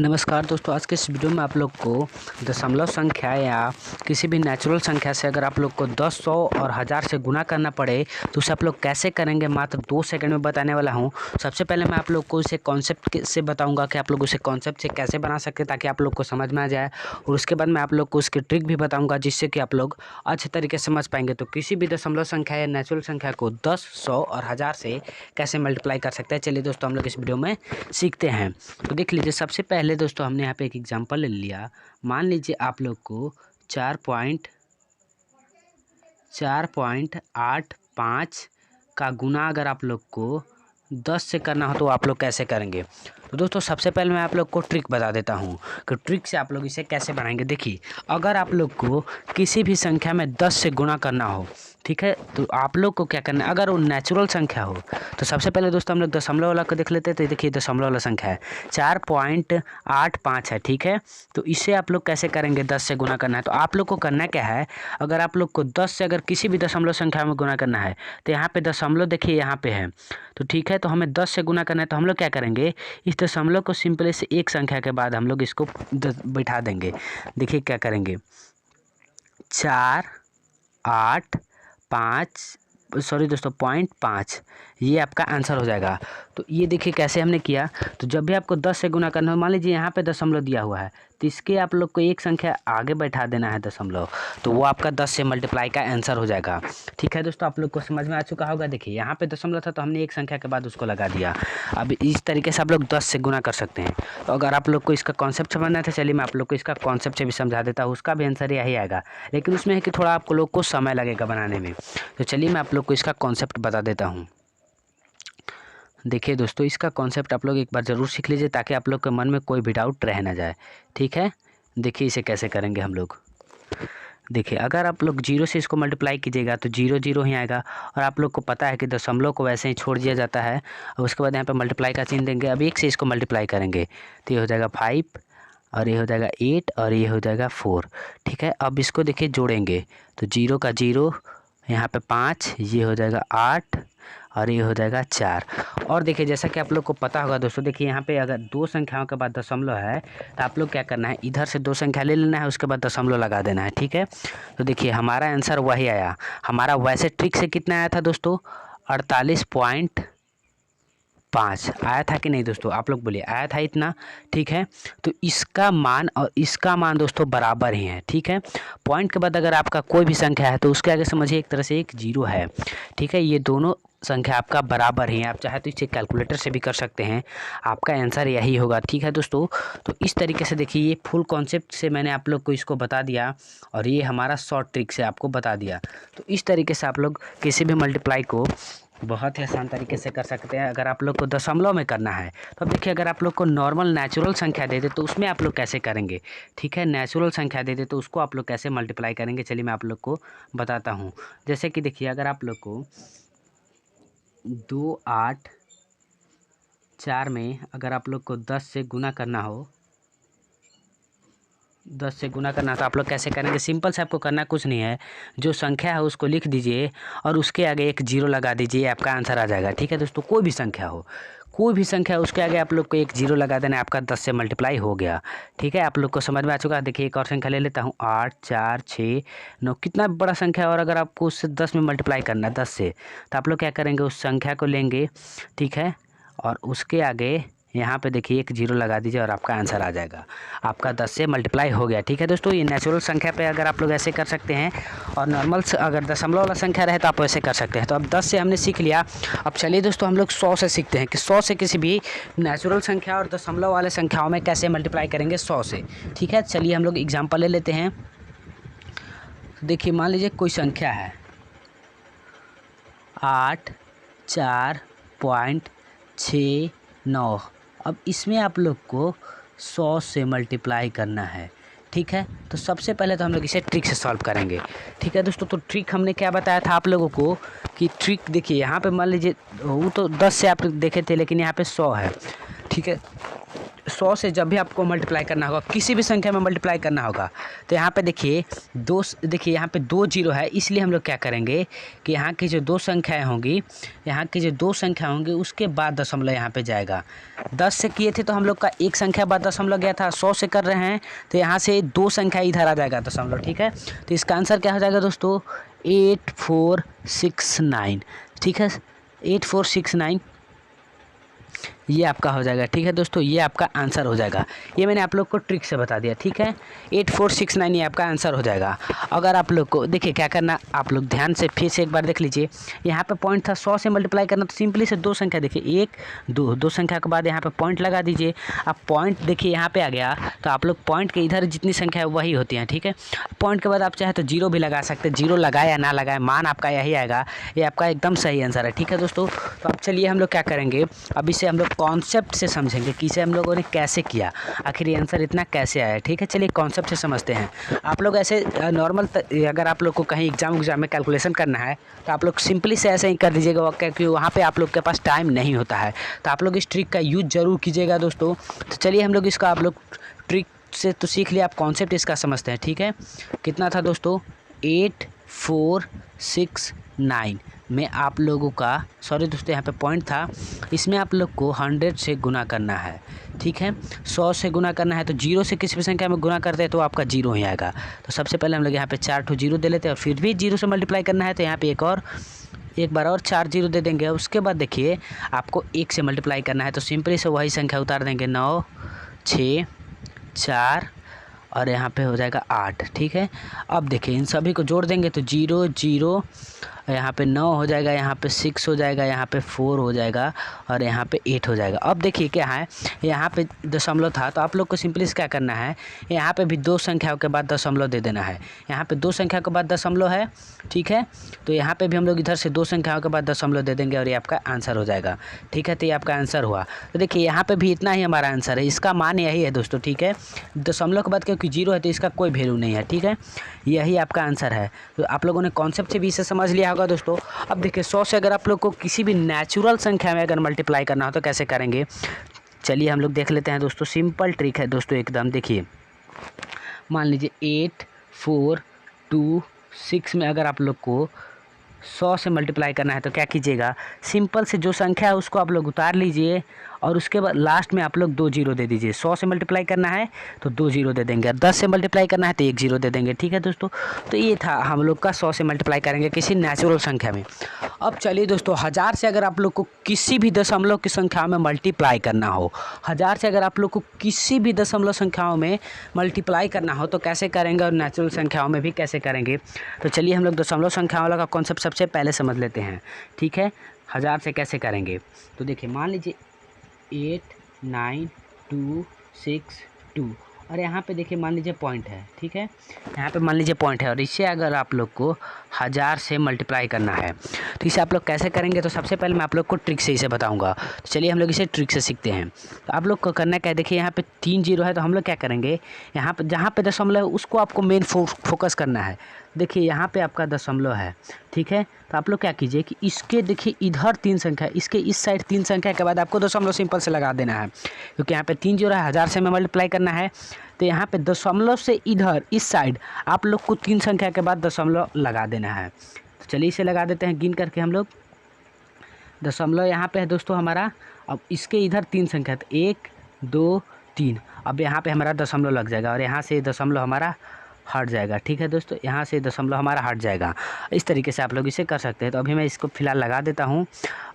नमस्कार दोस्तों, आज के इस वीडियो में आप लोग को दशमलव संख्या या किसी भी नेचुरल संख्या से अगर आप लोग को 10, 100 और 1000 से गुना करना पड़े तो उसे आप लोग कैसे करेंगे मात्र 2 सेकंड में बताने वाला हूं। सबसे पहले मैं आप लोग को इसे कॉन्सेप्ट से बताऊंगा कि आप लोग उसे कॉन्सेप्ट से कैसे बना सकते हैं ताकि आप लोग को समझ में आ जाए, और उसके बाद मैं आप लोग को उसकी ट्रिक भी बताऊँगा जिससे कि आप लोग अच्छे तरीके से समझ पाएंगे। तो किसी भी दशमलव संख्या या नेचुरल संख्या को 10, 100 और 1000 से कैसे मल्टीप्लाई कर सकते हैं, चलिए दोस्तों हम लोग इस वीडियो में सीखते हैं। तो देख लीजिए, सबसे पहले दोस्तों हमने यहाँ पे एक एग्जांपल ले लिया। मान लीजिए आप लोग को 4.85 का गुना अगर आप लोग को 10 से करना हो तो आप लोग कैसे करेंगे। तो दोस्तों सबसे पहले मैं आप लोग को ट्रिक बता देता हूँ कि ट्रिक से आप लोग इसे कैसे बनाएंगे। देखिए, अगर आप लोग को किसी भी संख्या में 10 से गुना करना हो, ठीक है, तो आप लोग को क्या करना है, अगर वो नेचुरल संख्या हो तो सबसे पहले दोस्तों हम लोग दशमलव वाला को देख लेते हैं। तो देखिए दशमलव वाला संख्या है 4.85 है, ठीक है। तो इसे आप लोग कैसे करेंगे, 10 से गुना करना है। तो आप लोग को करना क्या है, अगर आप लोग को 10 से अगर किसी भी दशमलव संख्या में गुना करना है तो यहाँ पे दशमलव देखिए यहाँ पे है, तो ठीक है। तो हमें 10 से गुना करना है तो हम लोग क्या करेंगे, इस दशमलव को सिंपली से एक संख्या के बाद हम लोग इसको बैठा देंगे। देखिए क्या करेंगे, 0.5, ये आपका आंसर हो जाएगा। तो ये देखिए कैसे हमने किया। तो जब भी आपको 10 से गुना करना हो, मान लीजिए यहाँ पे दशमलव दिया हुआ है तो इसके आप लोग को एक संख्या आगे बैठा देना है दशमलव, तो वो आपका 10 से मल्टीप्लाई का आंसर हो जाएगा। ठीक है दोस्तों, आप लोग को समझ में आ चुका होगा। देखिए यहाँ पे दशमलव था तो हमने एक संख्या के बाद उसको लगा दिया। अब इस तरीके से आप लोग 10 से गुना कर सकते हैं। तो अगर आप लोग को इसका कॉन्सेप्ट समझना था, चलिए मैं आप लोग को इसका कॉन्सेप्ट से भी समझा देता हूँ। उसका भी आंसर यही आएगा, लेकिन उसमें है कि थोड़ा आप लोग को समय लगेगा बनाने में। तो चलिए मैं आप लोग को इसका कॉन्सेप्ट बता देता हूँ। देखिए दोस्तों, इसका कॉन्सेप्ट आप लोग एक बार ज़रूर सीख लीजिए ताकि आप लोग के मन में कोई भी डाउट रह ना जाए, ठीक है। देखिए इसे कैसे करेंगे हम लोग। देखिए अगर आप लोग 0 से इसको मल्टीप्लाई कीजिएगा तो 0 0 ही आएगा, और आप लोग को पता है कि दशमलव को वैसे ही छोड़ दिया जाता है और उसके बाद यहाँ पे मल्टीप्लाई का चिन्ह देंगे। अब 1 से इसको मल्टीप्लाई करेंगे तो ये हो जाएगा 5, और ये हो जाएगा 8, और ये हो जाएगा 4, ठीक है। अब इसको देखिए जोड़ेंगे तो 0 का 0, यहाँ पे 5, ये हो जाएगा 8, और ये हो जाएगा 4। और देखिए जैसा कि आप लोग को पता होगा दोस्तों, देखिए यहाँ पे अगर 2 संख्याओं के बाद दशमलव है तो आप लोग क्या करना है, इधर से 2 संख्या ले लेना है, उसके बाद दशमलव लगा देना है, ठीक है। तो देखिए हमारा आंसर वही आया। हमारा वैसे ट्रिक से कितना आया था दोस्तों, 48.5 आया था कि नहीं दोस्तों, आप लोग बोलिए, आया था इतना, ठीक है। तो इसका मान और इसका मान दोस्तों बराबर ही है, ठीक है। पॉइंट के बाद अगर आपका कोई भी संख्या है तो उसके आगे समझिए एक तरह से एक 0 है, ठीक है। ये दोनों संख्या आपका बराबर ही है। आप चाहे तो इसे कैलकुलेटर से भी कर सकते हैं, आपका आंसर यही होगा, ठीक है दोस्तों। तो इस तरीके से देखिए, ये फुल कॉन्सेप्ट से मैंने आप लोग को इसको बता दिया, और ये हमारा शॉर्ट ट्रिक से आपको बता दिया। तो इस तरीके से आप लोग किसी भी मल्टीप्लाई को बहुत ही आसान तरीके से कर सकते हैं। अगर आप लोग को दशमलव में करना है तो अब देखिए, अगर आप लोग को नॉर्मल नेचुरल संख्या दे दे तो उसमें आप लोग कैसे करेंगे, ठीक है। नेचुरल संख्या दे दे तो उसको आप लोग कैसे मल्टीप्लाई करेंगे, चलिए मैं आप लोग को बताता हूँ। जैसे कि देखिए, अगर आप लोग को 2, 8, 4 में अगर आप लोग को 10 से गुना करना हो, 10 से गुना करना तो आप लोग कैसे करेंगे। सिंपल से आपको करना कुछ नहीं है, जो संख्या है उसको लिख दीजिए और उसके आगे एक 0 लगा दीजिए, आपका आंसर आ जाएगा, ठीक है दोस्तों। कोई भी संख्या हो, कोई भी संख्या, उसके आगे आप लोग को एक 0 लगा देना है, आपका 10 से मल्टीप्लाई हो गया, ठीक है। आप लोग को समझ में आ चुका है। देखिए एक और संख्या ले लेता हूँ, 8, 4, 6, 9, कितना बड़ा संख्या है, और अगर आपको उससे 10 में मल्टीप्लाई करना है, 10 से, तो आप लोग क्या करेंगे, उस संख्या को लेंगे, ठीक है, और उसके आगे यहाँ पे देखिए एक 0 लगा दीजिए और आपका आंसर आ जाएगा, आपका 10 से मल्टीप्लाई हो गया, ठीक है दोस्तों। ये नेचुरल संख्या पे अगर आप लोग ऐसे कर सकते हैं, और नॉर्मल अगर दशमलव वाला संख्या रहे तो आप वैसे कर सकते हैं। तो अब 10 से हमने सीख लिया। अब चलिए दोस्तों हम लोग 100 से सीखते हैं कि 100 से किसी भी नेचुरल संख्या और दशमलव वाले संख्याओं में कैसे मल्टीप्लाई करेंगे 100 से, ठीक है। चलिए हम लोग एग्जाम्पल ले लेते हैं। देखिए मान लीजिए कोई संख्या है 84.69। अब इसमें आप लोग को 100 से मल्टीप्लाई करना है, ठीक है। तो सबसे पहले तो हम लोग इसे ट्रिक से सॉल्व करेंगे, ठीक है दोस्तों। तो ट्रिक हमने क्या बताया था आप लोगों को कि ट्रिक देखिए, यहाँ पे मान लीजिए वो तो 10 से आप देखे थे, लेकिन यहाँ पे 100 है, ठीक है। 100 से जब भी आपको मल्टीप्लाई करना होगा, किसी भी संख्या में मल्टीप्लाई करना होगा, तो यहाँ पे देखिए देखिए यहाँ पे 2 जीरो है, इसलिए हम लोग क्या करेंगे कि यहाँ की जो 2 संख्याएं होंगी, यहाँ की जो 2 संख्या होंगी उसके बाद दशमलव यहाँ पे जाएगा। 10 से किए थे तो हम लोग का एक संख्या बाद दशमलव गया था, 100 से कर रहे हैं तो यहाँ से 2 संख्या इधर आ जाएगा दशमलव। ठीक है, तो इसका आंसर क्या हो जाएगा दोस्तों, 8469। ठीक है, 8469 ये आपका हो जाएगा। ठीक है दोस्तों, ये आपका आंसर हो जाएगा। ये मैंने आप लोग को ट्रिक से बता दिया। ठीक है, 8469 ये आपका आंसर हो जाएगा। अगर आप लोग को देखिए क्या करना, आप लोग ध्यान से फिर से एक बार देख लीजिए। यहाँ पे पॉइंट था 100 से मल्टीप्लाई करना, तो सिंपली से 2 संख्या देखिए, 1 2, 2 संख्या के बाद यहाँ पे पॉइंट लगा दीजिए। अब पॉइंट देखिए यहाँ पे आ गया, तो आप लोग पॉइंट के इधर जितनी संख्या है वही होती हैं। ठीक है, पॉइंट के बाद आप चाहे तो जीरो भी लगा सकते हैं, जीरो लगाए या ना लगाए मान आपका यही आएगा। ये आपका एकदम सही आंसर है। ठीक है दोस्तों, तो अब चलिए हम लोग क्या करेंगे, अब इसे हम लोग कॉन्सेप्ट से समझेंगे कि इसे हम लोगों ने कैसे किया, आखिर ये आंसर इतना कैसे आया। ठीक है, चलिए कॉन्सेप्ट से समझते हैं। आप लोग ऐसे नॉर्मल अगर आप लोग को कहीं एग्जाम में कैलकुलेशन करना है तो आप लोग सिंपली से ऐसे ही कर दीजिएगा, क्योंकि वहाँ पे आप लोग के पास टाइम नहीं होता है। तो आप लोग इस ट्रिक का यूज ज़रूर कीजिएगा दोस्तों। तो चलिए हम लोग इसका, आप लोग ट्रिक से तो सीख लिया, आप कॉन्सेप्ट इसका समझते हैं। ठीक है, कितना था दोस्तों, 8469 में आप लोगों का, सॉरी दोस्तों यहाँ पे पॉइंट था, इसमें आप लोग को 100 से गुना करना है। ठीक है, 100 से गुना करना है, तो जीरो से किसी भी संख्या में गुना करते हैं तो आपका जीरो ही आएगा। तो सबसे पहले हम लोग यहाँ पे 4 ठो जीरो दे लेते हैं, और फिर भी जीरो से मल्टीप्लाई करना है तो यहाँ पे एक बार और 4 जीरो दे देंगे। उसके बाद देखिए आपको 1 से मल्टीप्लाई करना है, तो सिंपली से वही संख्या उतार देंगे, 9 6 4 और यहाँ पे हो जाएगा 8। ठीक है, अब देखिए इन सभी को जोड़ देंगे तो 0 0, यहाँ पे 9 हो जाएगा, यहाँ पे 6 हो जाएगा, यहाँ पे 4 हो जाएगा और यहाँ पे 8 हो जाएगा। अब देखिए क्या है, यहाँ पे दशमलव था तो आप लोग को सिंपली क्या करना है, यहाँ पे भी 2 संख्याओं के बाद दशमलव दे देना है। यहाँ पे 2 संख्या के बाद दशमलव है। ठीक है, तो यहाँ पे भी हम लोग इधर से 2 संख्याओं के बाद दशमलव दे देंगे और ये आपका आंसर हो जाएगा। ठीक है, तो ये आपका आंसर हुआ। तो देखिए यहाँ पे भी इतना ही हमारा आंसर है, इसका मान यही है दोस्तों। ठीक है, दशमलव के बाद क्योंकि जीरो है तो इसका कोई वैल्यू नहीं है। ठीक है, यही आपका आंसर है। तो आप लोगों ने कॉन्सेप्ट से भी इसे समझ लिया होगा दोस्तों। अब देखिए 100 से अगर आप लोग को किसी भी नेचुरल संख्या में अगर मल्टीप्लाई करना हो तो कैसे करेंगे, चलिए हम लोग देख लेते हैं दोस्तों। सिंपल ट्रिक है दोस्तों एकदम। देखिए मान लीजिए 8426 में अगर आप लोग को 100 से मल्टीप्लाई करना है तो क्या कीजिएगा, सिंपल से जो संख्या है उसको आप लोग उतार लीजिए और उसके बाद लास्ट में आप लोग 2 जीरो दे दीजिए। 100 से मल्टीप्लाई करना है तो 2 जीरो दे देंगे, और 10 से मल्टीप्लाई करना है तो 1 जीरो दे देंगे। ठीक है दोस्तों, तो ये था हम लोग का 100 से मल्टीप्लाई करेंगे किसी नेचुरल संख्या में। अब चलिए दोस्तों 1000 से अगर आप लोग को किसी भी दशमलव की संख्या में मल्टीप्लाई करना हो, 1000 से अगर आप लोग को किसी भी दशमलव संख्याओं में मल्टीप्लाई करना हो तो कैसे करेंगे, और नेचुरल संख्याओं में भी कैसे करेंगे। तो चलिए हम लोग दशमलव संख्याओं वाला कॉन्सेप्ट सबसे पहले समझ लेते हैं। ठीक है, 1000 से कैसे करेंगे, तो देखिए मान लीजिए 89262 और यहाँ पे देखिए मान लीजिए पॉइंट है। ठीक है, यहाँ पे मान लीजिए पॉइंट है और इससे अगर आप लोग को 1000 से मल्टीप्लाई करना है तो इसे आप लोग कैसे करेंगे, तो सबसे पहले मैं आप लोग को ट्रिक से इसे बताऊंगा। तो चलिए हम लोग इसे ट्रिक से सीखते हैं। तो आप लोग को करना क्या है, देखिए यहाँ पे 3 जीरो है तो हम लोग क्या करेंगे, यहाँ पे जहाँ पे दशमलव है उसको आपको मेन फोकस करना है। देखिए यहाँ पे आपका दशमलव है। ठीक है, तो आप लोग क्या कीजिए कि इसके देखिए इधर 3 संख्या, इसके इस साइड 3 संख्या के बाद आपको दशमलव सिंपल से लगा देना है, क्योंकि यहाँ पे 3 जीरो है, 1000 से में मल्टीप्लाई करना है तो यहाँ पे दशमलव से इधर इस साइड आप लोग को 3 संख्या के बाद दशमलव लगा देना है। तो चलिए इसे लगा देते हैं गिन करके हम लोग। दशमलव यहाँ पे है दोस्तों हमारा, अब इसके इधर 3 संख्या, तो 1 2 3, अब यहाँ पे हमारा दशमलव लग जाएगा और यहाँ से दशमलव हमारा हट जाएगा। ठीक है दोस्तों, यहाँ से दशमलव हमारा हट जाएगा। इस तरीके से आप लोग इसे कर सकते हैं। तो अभी मैं इसको फ़िलहाल लगा देता हूँ।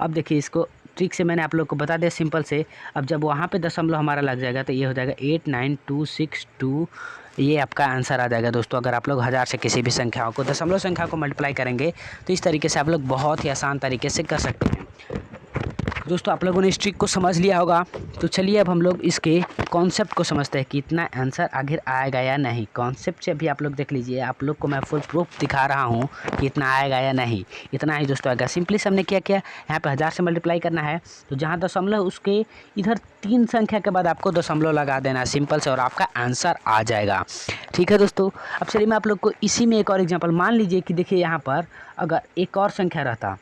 अब देखिए इसको ट्रिक से मैंने आप लोग को बता दिया सिंपल से। अब जब वहाँ पे दशमलव हमारा लग जाएगा तो ये हो जाएगा 89262, ये आपका आंसर आ जाएगा दोस्तों। अगर आप लोग 1000 से किसी भी संख्याओं को, दशमलव संख्या को मल्टीप्लाई करेंगे तो इस तरीके से आप लोग बहुत ही आसान तरीके से कर सकते हैं। दोस्तों आप लोगों ने इस ट्रिक को समझ लिया होगा। तो चलिए अब हम लोग इसके कॉन्सेप्ट को समझते हैं कि इतना आंसर आखिर आएगा या नहीं। कॉन्सेप्ट से अभी आप लोग देख लीजिए, आप लोग को मैं फुल प्रूफ दिखा रहा हूँ कि इतना आएगा या नहीं। इतना ही दोस्तों आएगा। सिंपली से हमने क्या किया, यहाँ पे 1000 से मल्टीप्लाई करना है तो जहाँ दशमलव उसके इधर 3 संख्या के बाद आपको दशमलव लगा देना है सिंपल से, और आपका आंसर आ जाएगा। ठीक है दोस्तों, अब चलिए मैं आप लोग को इसी में एक और एग्जाम्पल, मान लीजिए कि देखिए यहाँ पर अगर एक और संख्या रहता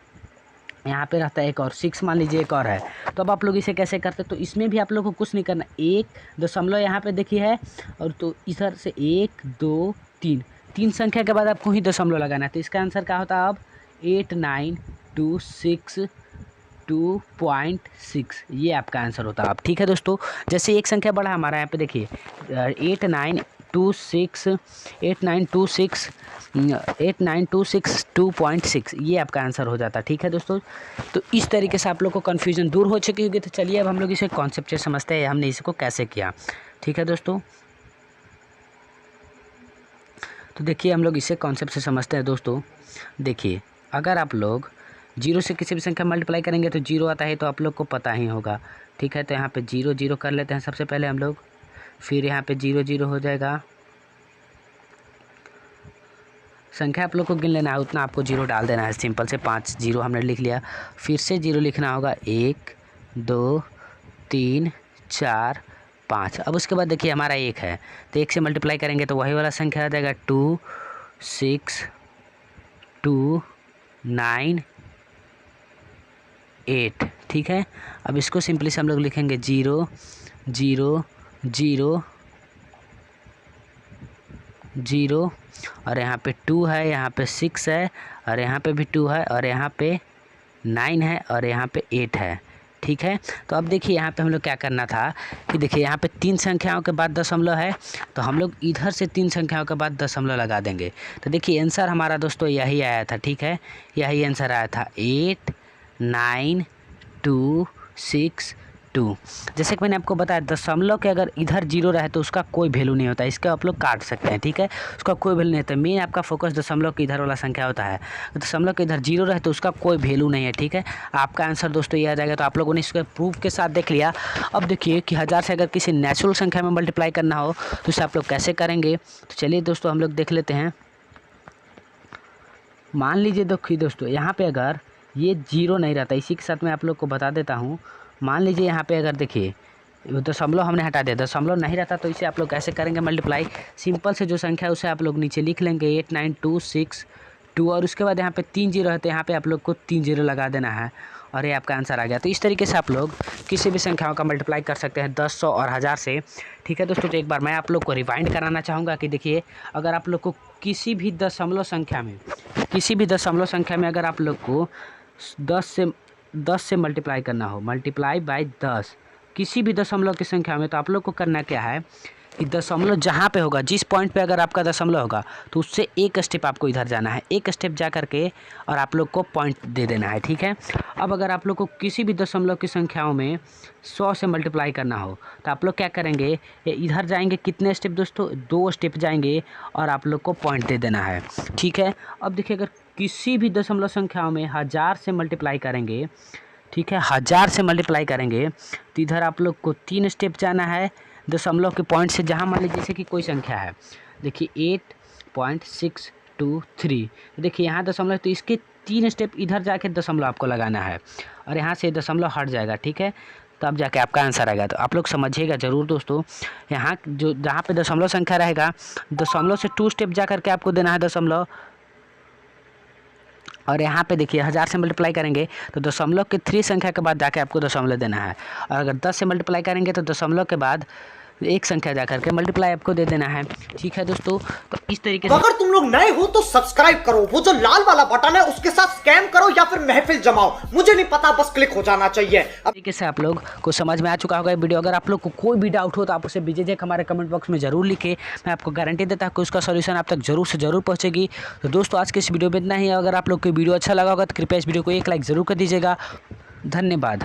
यहाँ पे रहता है एक और 6 मान लीजिए एक और है। तो अब आप लोग इसे कैसे करते, तो इसमें भी आप लोग को कुछ नहीं करना, 1 दशमलव यहाँ पे देखिए है, और तो इधर से 1 2 3 3 संख्या के बाद आपको ही दशमलव लगाना है। तो इसका आंसर क्या होता है अब 8926.2.6, ये आपका आंसर होता है अब। ठीक है दोस्तों, जैसे एक संख्या बढ़ा हमारा, यहाँ पे देखिए 8926.2.6, ये आपका आंसर हो जाता है। ठीक है दोस्तों, तो इस तरीके से आप लोग को कन्फ्यूजन दूर हो चुकी होगी। तो चलिए अब हम लोग इसे कॉन्सेप्ट से समझते हैं, हमने इसको कैसे किया। ठीक है दोस्तों, तो देखिए हम लोग इसे कॉन्सेप्ट से समझते हैं दोस्तों। देखिए अगर आप लोग 0 से किसी भी संख्या मल्टीप्लाई करेंगे तो 0 आता है, तो आप लोग को पता ही होगा। ठीक है, तो यहाँ पे 0 0 कर लेते हैं सबसे पहले हम लोग, फिर यहाँ पे 0 0 हो जाएगा। संख्या आप लोग को गिन लेना है, उतना आपको 0 डाल देना है, सिंपल से 5 0 हमने लिख लिया। फिर से 0 लिखना होगा, 1 2 3 4 5। अब उसके बाद देखिए हमारा 1 है, तो 1 से मल्टीप्लाई करेंगे तो वही वाला संख्या आ जाएगा 2 6 2 9 8। ठीक है, अब इसको सिंपली से हम लोग लिखेंगे 0 0 0 0, और यहाँ पे 2 है, यहाँ पे 6 है, और यहाँ पे भी 2 है, और यहाँ पे 9 है, और यहाँ पे 8 है। ठीक है, तो अब देखिए यहाँ पे हम लोग क्या करना था कि देखिए यहाँ पे 3 संख्याओं के बाद दशमलव है, तो हम लोग इधर से 3 संख्याओं के बाद दशमलव लगा देंगे। तो देखिए आंसर हमारा दोस्तों यही आया था। ठीक है, यही आंसर आया था 8 9 2 6 2। जैसे कि मैंने आपको बताया, दशमलव के अगर इधर 0 रहे तो उसका कोई वैल्यू नहीं होता, इसका आप लोग काट सकते हैं। ठीक है, उसका कोई वैल्यू नहीं होता, मेन आपका फोकस दशमलव के इधर वाला संख्या होता है। दशमलव के इधर 0 रहे तो उसका कोई वैल्यू नहीं है। ठीक है, आपका आंसर दोस्तों ये आ जाएगा। तो आप लोगों ने इसको प्रूफ के साथ देख लिया। अब देखिए कि 1000 से अगर किसी नेचुरल संख्या में मल्टीप्लाई करना हो तो उसे आप लोग कैसे करेंगे। तो चलिए दोस्तों हम लोग देख लेते हैं। मान लीजिए देखिए दोस्तों, यहाँ पे अगर ये 0 नहीं रहता, इसी के साथ मैं आप लोग को बता देता हूँ। मान लीजिए यहाँ पे अगर देखिए दशमलव हमने हटा दिया, दशमलव नहीं रहता, तो इसे आप लोग कैसे करेंगे मल्टीप्लाई। सिंपल से जो संख्या है उसे आप लोग नीचे लिख लेंगे 89262, और उसके बाद यहाँ पे 3 0 है, तो यहाँ पे आप लोग को 3 0 लगा देना है, और ये आपका आंसर आ गया। तो इस तरीके से आप लोग किसी भी संख्याओं का मल्टीप्लाई कर सकते हैं 10 100 और 1000 से। ठीक है दोस्तों, तो एक बार मैं आप लोग को रिवाइंड कराना चाहूँगा कि देखिए अगर आप लोग को किसी भी दशमलव संख्या में अगर आप लोग को 10 से मल्टीप्लाई करना हो, मल्टीप्लाई बाय 10 किसी भी दशमलव की संख्या में, तो आप लोग को करना क्या है कि दशमलव जहाँ पे होगा, जिस पॉइंट पे अगर आपका दशमलव होगा तो उससे एक स्टेप आपको इधर जाना है, एक स्टेप जा करके और आप लोग को पॉइंट दे देना है। ठीक है, अब अगर आप लोग को किसी भी दशमलव की संख्याओं में 100 से मल्टीप्लाई करना हो तो आप लोग क्या करेंगे, इधर जाएंगे, कितने स्टेप दोस्तों, 2 स्टेप जाएंगे और आप लोग को पॉइंट दे देना है। ठीक है, अब देखिए अगर किसी भी दशमलव संख्याओं में 1000 से मल्टीप्लाई करेंगे, ठीक है 1000 से मल्टीप्लाई करेंगे, तो इधर आप लोग को 3 स्टेप जाना है दशमलव के पॉइंट से, जहाँ मान लीजिए जैसे कि कोई संख्या है, देखिए 8.623, देखिए यहाँ दशमलव, तो इसके 3 स्टेप इधर जाके दशमलव आपको लगाना है, और यहाँ से दशमलव हट जाएगा। ठीक है, तब जाके आपका आंसर आएगा। तो आप लोग समझिएगा ज़रूर दोस्तों, यहाँ जो जहाँ पे दशमलव संख्या रहेगा, दशमलव से 2 स्टेप जा करके आपको देना है दशमलव, और यहाँ पे देखिए 1000 से मल्टीप्लाई करेंगे तो दशमलव के 3 संख्या के बाद जाके आपको दशमलव देना है, और अगर 10 से मल्टीप्लाई करेंगे तो दशमलव के बाद एक संख्या जा करके मल्टीप्लाई आपको दे देना है। ठीक है दोस्तों, तो इस तरीके से अगर तुम लोग नए हो तो सब्सक्राइब करो, वो जो लाल वाला बटन है उसके साथ स्कैम करो या फिर महफिल जमाओ, मुझे नहीं पता, बस क्लिक हो जाना चाहिए। तरीके से आप लोग को समझ में आ चुका होगा वीडियो। अगर आप लोग को कोई भी डाउट हो तो आप उसे बीजेजेक हमारे कमेंट बॉक्स में जरूर लिखे, मैं आपको गारंटी देता हूँ कि उसका सॉल्यूशन आप तक जरूर से जरूर पहुँचेगी। तो दोस्तों आज के इस वीडियो में इतना ही। अगर आप लोग को वीडियो अच्छा लगा होगा तो कृपया इस वीडियो को एक लाइक ज़रूर कर दीजिएगा। धन्यवाद।